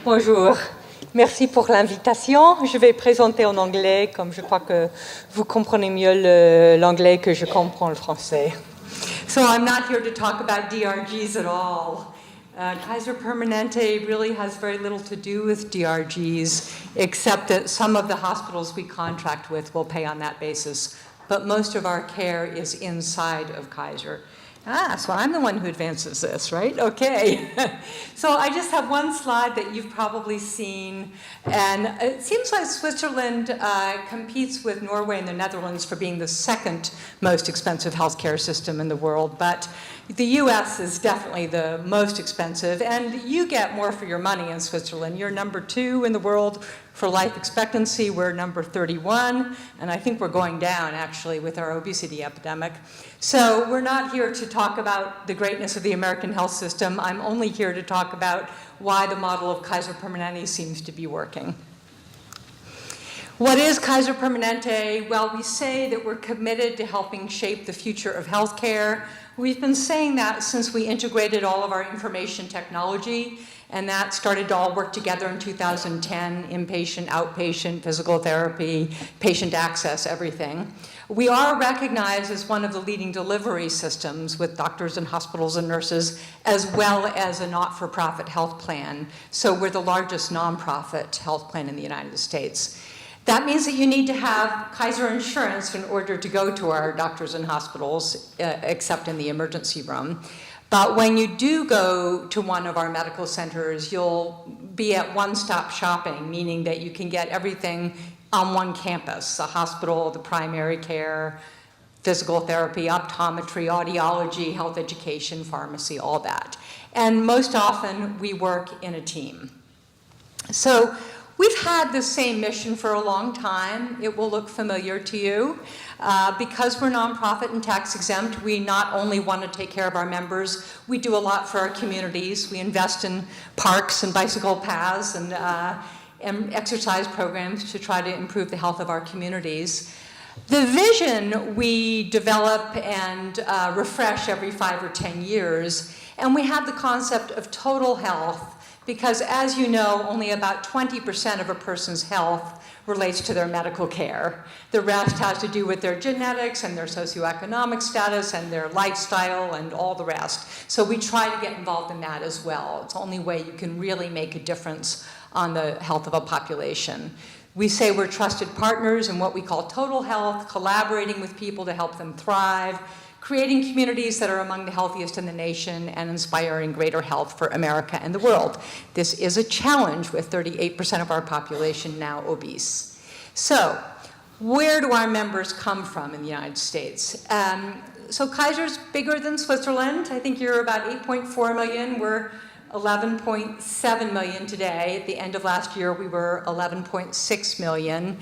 Bonjour. Merci pour l'invitation. Je vais présenter en anglais, comme je crois que vous comprenez mieux l'anglais que je comprends le français. So I'm not here to talk about DRGs at all. Kaiser Permanente really has very little to do with DRGs, except that some of the hospitals we contract with will pay on that basis. But most of our care is inside of Kaiser. So I'm the one who advances this, right? Okay. So I just have one slide that you've probably seen. And it seems like Switzerland competes with Norway and the Netherlands for being the second most expensive healthcare system in the world. But the US is definitely the most expensive. And you get more for your money in Switzerland. You're number 2 in the world for life expectancy. We're number 31. And I think we're going down, actually, with our obesity epidemic. So we're not here to talk about the greatness of the American health system. I'm only here to talk about why the model of Kaiser Permanente seems to be working. What is Kaiser Permanente? Well, we say that we're committed to helping shape the future of healthcare. We've been saying that since we integrated all of our information technology, and that started to all work together in 2010, inpatient, outpatient, physical therapy, patient access, everything. We are recognized as one of the leading delivery systems with doctors and hospitals and nurses, as well as a not-for-profit health plan. So we're the largest nonprofit health plan in the United States. That means that you need to have Kaiser insurance in order to go to our doctors and hospitals, except in the emergency room. But when you do go to one of our medical centers, you'll be at one-stop shopping, meaning that you can get everything on one campus: the hospital, the primary care, physical therapy, optometry, audiology, health education, pharmacy, all that. And most often, we work in a team. So we've had the same mission for a long time. It will look familiar to you. Because we're nonprofit and tax exempt, we not only want to take care of our members, we do a lot for our communities. We invest in parks and bicycle paths and exercise programs to try to improve the health of our communities. The vision we develop and refresh every 5 or 10 years, and we have the concept of total health, because as you know, only about 20% of a person's health relates to their medical care. The rest has to do with their genetics and their socioeconomic status and their lifestyle and all the rest. So we try to get involved in that as well. It's the only way you can really make a difference on the health of a population. We say we're trusted partners in what we call total health, collaborating with people to help them thrive, creating communities that are among the healthiest in the nation, and inspiring greater health for America and the world. This is a challenge with 38% of our population now obese. So, where do our members come from in the United States? So Kaiser's bigger than Switzerland. I think you're about 8.4 million. We're 11.7 million today. At the end of last year, we were 11.6 million.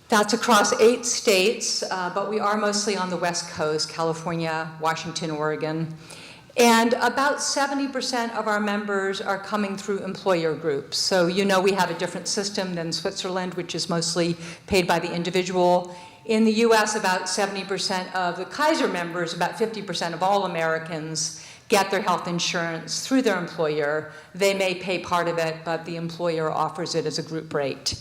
That's across 8 states, but we are mostly on the West Coast: California, Washington, Oregon. And about 70% of our members are coming through employer groups. So you know we have a different system than Switzerland, which is mostly paid by the individual. In the US, about 70% of the Kaiser members, about 50% of all Americans, get their health insurance through their employer. They may pay part of it, but the employer offers it as a group rate.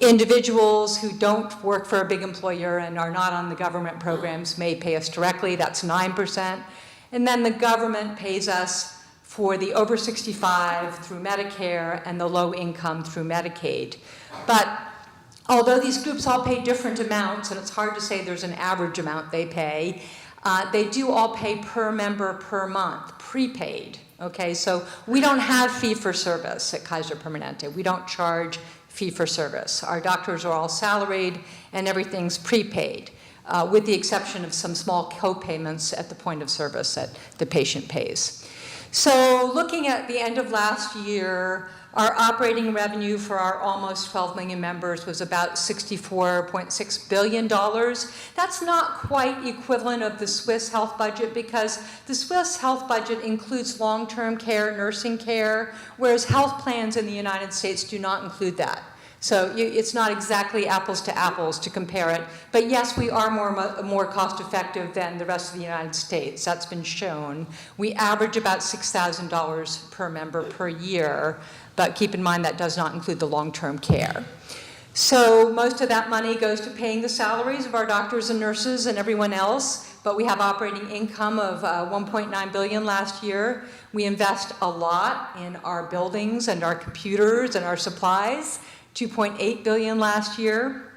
Individuals who don't work for a big employer and are not on the government programs may pay us directly. That's 9%. And then the government pays us for the over 65 through Medicare and the low income through Medicaid. But although these groups all pay different amounts, and it's hard to say there's an average amount they pay, they do all pay per member per month, prepaid. Okay, so we don't have fee-for-service at Kaiser Permanente. We don't charge fee-for-service. Our doctors are all salaried, and everything's prepaid, with the exception of some small co-payments at the point of service that the patient pays. So looking at the end of last year, our operating revenue for our almost 12 million members was about $64.6 billion. That's not quite equivalent of the Swiss health budget, because the Swiss health budget includes long-term care, nursing care, whereas health plans in the United States do not include that. So it's not exactly apples to apples to compare it. But yes, we are more cost effective than the rest of the United States. That's been shown. We average about $6,000 per member per year. But keep in mind that does not include the long-term care. So most of that money goes to paying the salaries of our doctors and nurses and everyone else, but we have operating income of $1.9 billion last year. We invest a lot in our buildings and our computers and our supplies, $2.8 billion last year.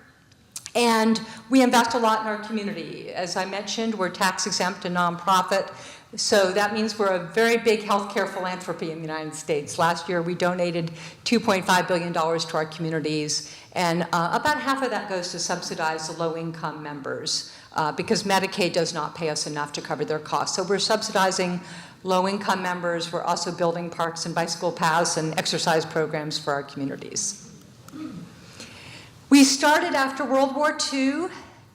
And we invest a lot in our community. As I mentioned, we're tax exempt and nonprofit. So that means we're a very big healthcare philanthropy in the United States. Last year, we donated $2.5 billion to our communities, and about half of that goes to subsidize the low-income members because Medicaid does not pay us enough to cover their costs. So we're subsidizing low-income members. We're also building parks and bicycle paths and exercise programs for our communities. We started after World War II.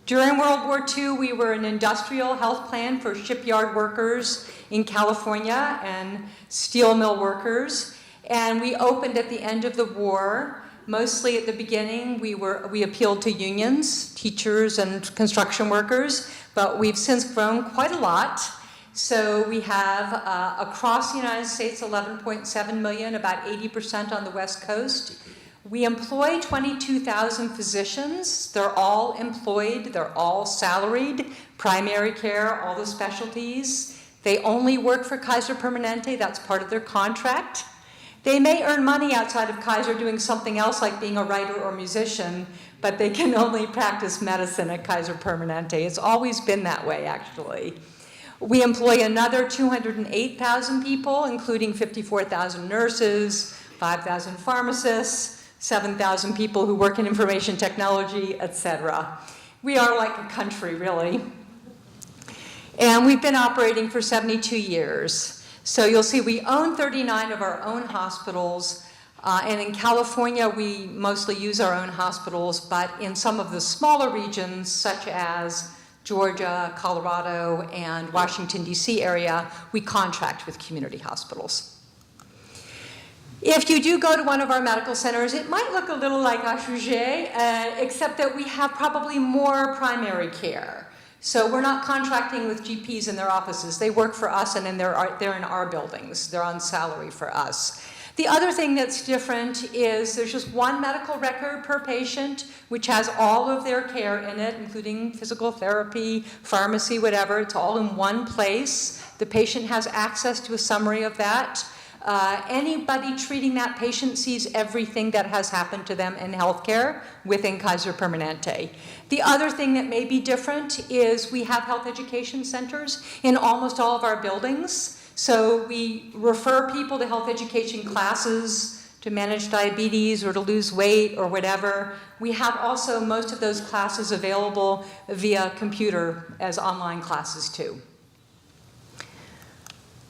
During World War II, we were an industrial health plan for shipyard workers in California and steel mill workers. And we opened at the end of the war. Mostly at the beginning, we appealed to unions, teachers, and construction workers, but we've since grown quite a lot. So we have, across the United States, 11.7 million, about 80% on the West Coast. We employ 22,000 physicians. They're all employed, they're all salaried, primary care, all the specialties. They only work for Kaiser Permanente, that's part of their contract. They may earn money outside of Kaiser doing something else like being a writer or musician, but they can only practice medicine at Kaiser Permanente. It's always been that way, actually. We employ another 208,000 people, including 54,000 nurses, 5,000 pharmacists, 7,000 people who work in information technology, etc. We are like a country, really. And we've been operating for 72 years. So you'll see we own 39 of our own hospitals. And in California, we mostly use our own hospitals, but in some of the smaller regions, such as Georgia, Colorado, and Washington, D.C. area, we contract with community hospitals. If you do go to one of our medical centers, it might look a little like HUG, except that we have probably more primary care. So we're not contracting with GPs in their offices. They work for us, and they're in our buildings. They're on salary for us. The other thing that's different is there's just one medical record per patient, which has all of their care in it, including physical therapy, pharmacy, whatever. It's all in one place. The patient has access to a summary of that. Anybody treating that patient sees everything that has happened to them in healthcare within Kaiser Permanente. The other thing that may be different is we have health education centers in almost all of our buildings. So we refer people to health education classes to manage diabetes or to lose weight or whatever. We have also most of those classes available via computer as online classes too.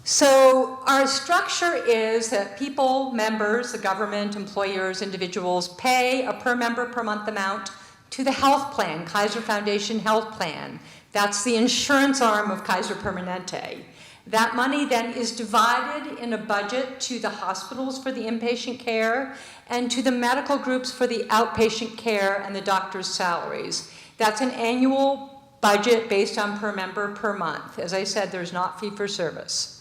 So our structure is that people, members, the government, employers, individuals pay a per member per month amount to the health plan, Kaiser Foundation Health Plan. That's the insurance arm of Kaiser Permanente. That money then is divided in a budget to the hospitals for the inpatient care and to the medical groups for the outpatient care and the doctor's salaries. That's an annual budget based on per member per month. As I said, there's not fee for service.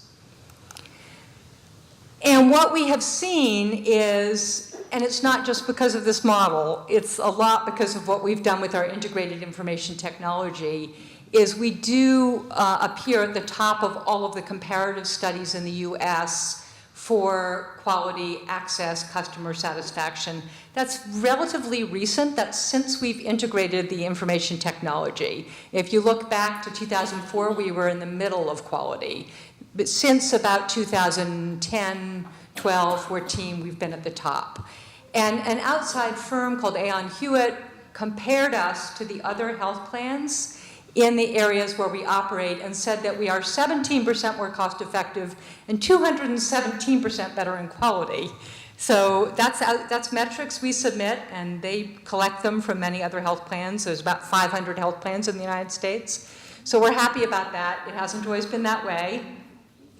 And what we have seen is, and it's not just because of this model, it's a lot because of what we've done with our integrated information technology, is we do appear at the top of all of the comparative studies in the US for quality, access, customer satisfaction. That's relatively recent. That's since we've integrated the information technology. If you look back to 2004, we were in the middle of quality. But since about 2010, 12, 14, we've been at the top. And an outside firm called Aon Hewitt compared us to the other health plans in the areas where we operate and said that we are 17% more cost effective and 217% better in quality. So that's metrics we submit, and they collect them from many other health plans. There's about 500 health plans in the United States. So we're happy about that. It hasn't always been that way.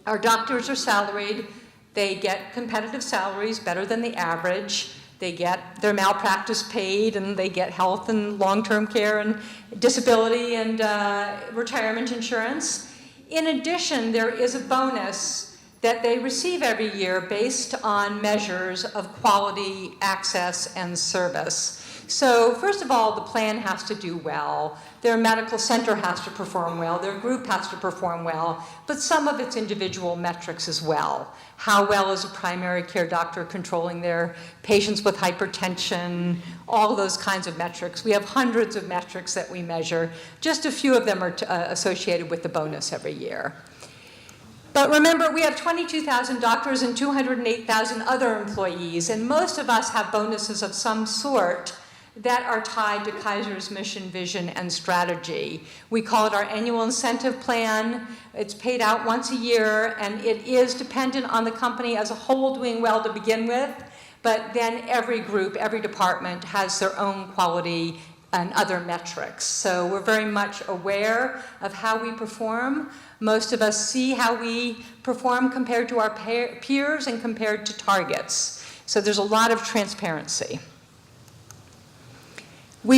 Our doctors are salaried. They get competitive salaries, better than the average. They get their malpractice paid, and they get health and long-term care and disability and retirement insurance. In addition, there is a bonus that they receive every year based on measures of quality, access, and service. So first of all, the plan has to do well. Their medical center has to perform well. Their group has to perform well. But some of its individual metrics as well. How well is a primary care doctor controlling their patients with hypertension? All those kinds of metrics. We have hundreds of metrics that we measure. Just a few of them are associated with the bonus every year. But remember, we have 22,000 doctors and 208,000 other employees, and most of us have bonuses of some sort that are tied to Kaiser's mission, vision, and strategy. We call it our annual incentive plan. It's paid out once a year, and it is dependent on the company as a whole doing well to begin with, but then every group, every department has their own quality and other metrics. So we're very much aware of how we perform. Most of us see how we perform compared to our peers and compared to targets. So there's a lot of transparency. We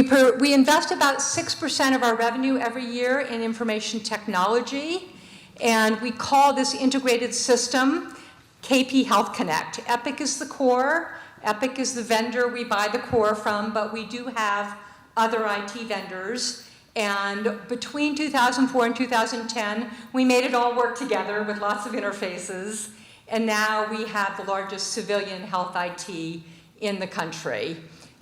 invest about 6% of our revenue every year in information technology, and we call this integrated system KP Health Connect. Epic is the core. Epic is the vendor we buy the core from, but we do have other IT vendors. And between 2004 and 2010, we made it all work together with lots of interfaces. And now we have the largest civilian health IT in the country.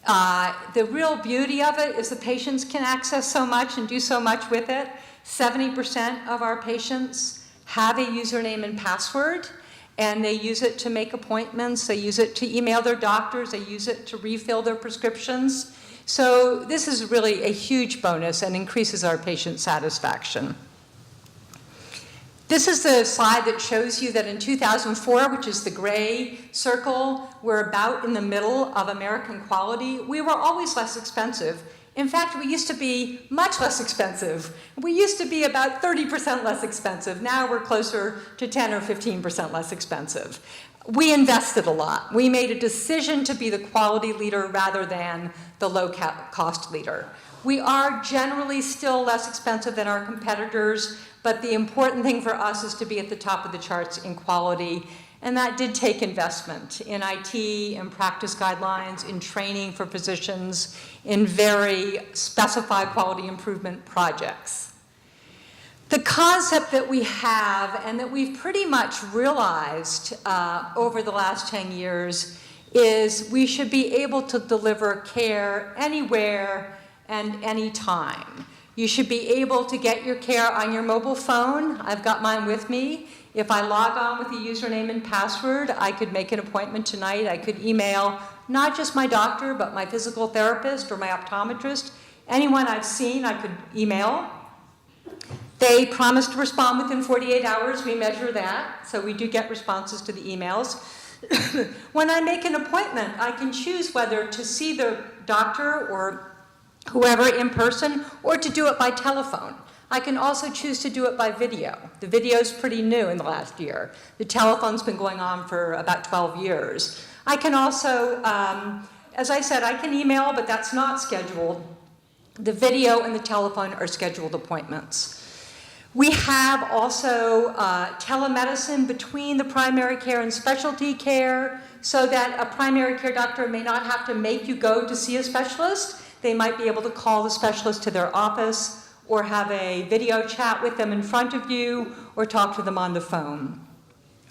The real beauty of it is the patients can access so much and do so much with it. 70% of our patients have a username and password, and they use it to make appointments, they use it to email their doctors, they use it to refill their prescriptions. So this is really a huge bonus and increases our patient satisfaction. This is the slide that shows you that in 2004, which is the gray circle, we're about in the middle of American quality. We were always less expensive. In fact, we used to be much less expensive. We used to be about 30% less expensive. Now we're closer to 10 or 15% less expensive. We invested a lot. We made a decision to be the quality leader rather than the low-cost leader. We are generally still less expensive than our competitors, but the important thing for us is to be at the top of the charts in quality, and that did take investment in IT, in practice guidelines, in training for physicians, in very specified quality improvement projects. The concept that we have and that we've pretty much realized over the last 10 years is we should be able to deliver care anywhere and anytime. You should be able to get your care on your mobile phone. I've got mine with me. If I log on with a username and password, I could make an appointment tonight. I could email not just my doctor, but my physical therapist or my optometrist. Anyone I've seen, I could email. They promise to respond within 48 hours. We measure that, so we do get responses to the emails. When I make an appointment, I can choose whether to see the doctor or whoever in person, or to do it by telephone. I can also choose to do it by video. The video's pretty new in the last year. The telephone's been going on for about 12 years. I can also, as I said, I can email, but that's not scheduled. The video and the telephone are scheduled appointments. We have also telemedicine between the primary care and specialty care, so that a primary care doctor may not have to make you go to see a specialist. They might be able to call the specialist to their office or have a video chat with them in front of you or talk to them on the phone.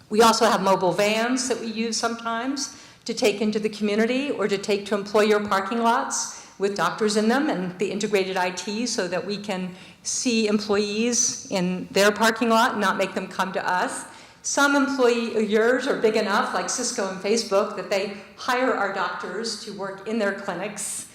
We also have mobile vans that we use sometimes to take into the community or to take to employer parking lots with doctors in them and the integrated IT so that we can see employees in their parking lot and not make them come to us. Some employers are big enough, like Cisco and Facebook, that they hire our doctors to work in their clinics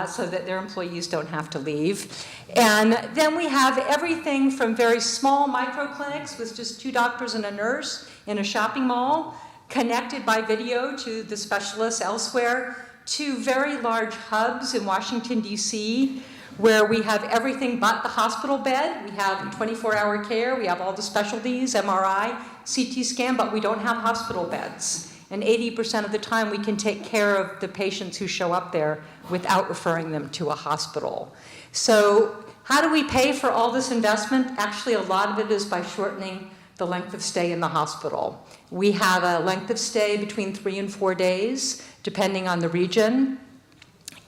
so that their employees don't have to leave. And then we have everything from very small micro clinics with just 2 doctors and a nurse in a shopping mall, connected by video to the specialists elsewhere, to very large hubs in Washington, D.C., where we have everything but the hospital bed. We have 24-hour care, we have all the specialties, MRI, CT scan, but we don't have hospital beds. And 80% of the time we can take care of the patients who show up there without referring them to a hospital. So how do we pay for all this investment? Actually, a lot of it is by shortening the length of stay in the hospital. We have a length of stay between 3 and 4 days, depending on the region.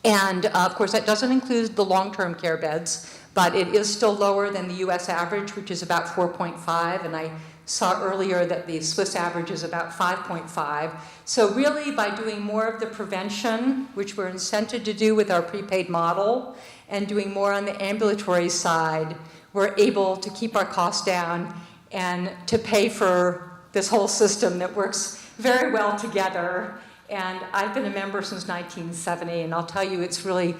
And of course, that doesn't include the long-term care beds, but it is still lower than the US average, which is about 4.5, and I saw earlier that the Swiss average is about 5.5. So really, by doing more of the prevention, which we're incented to do with our prepaid model, and doing more on the ambulatory side, we're able to keep our costs down and to pay for this whole system that works very well together. And I've been a member since 1970, and I'll tell you, it's really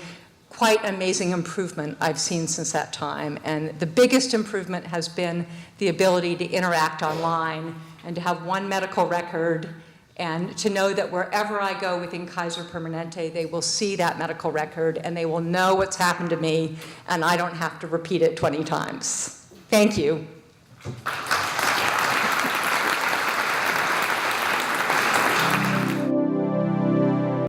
quite amazing improvement I've seen since that time. And the biggest improvement has been the ability to interact online and to have one medical record and to know that wherever I go within Kaiser Permanente, they will see that medical record and they will know what's happened to me, and I don't have to repeat it 20 times. Thank you.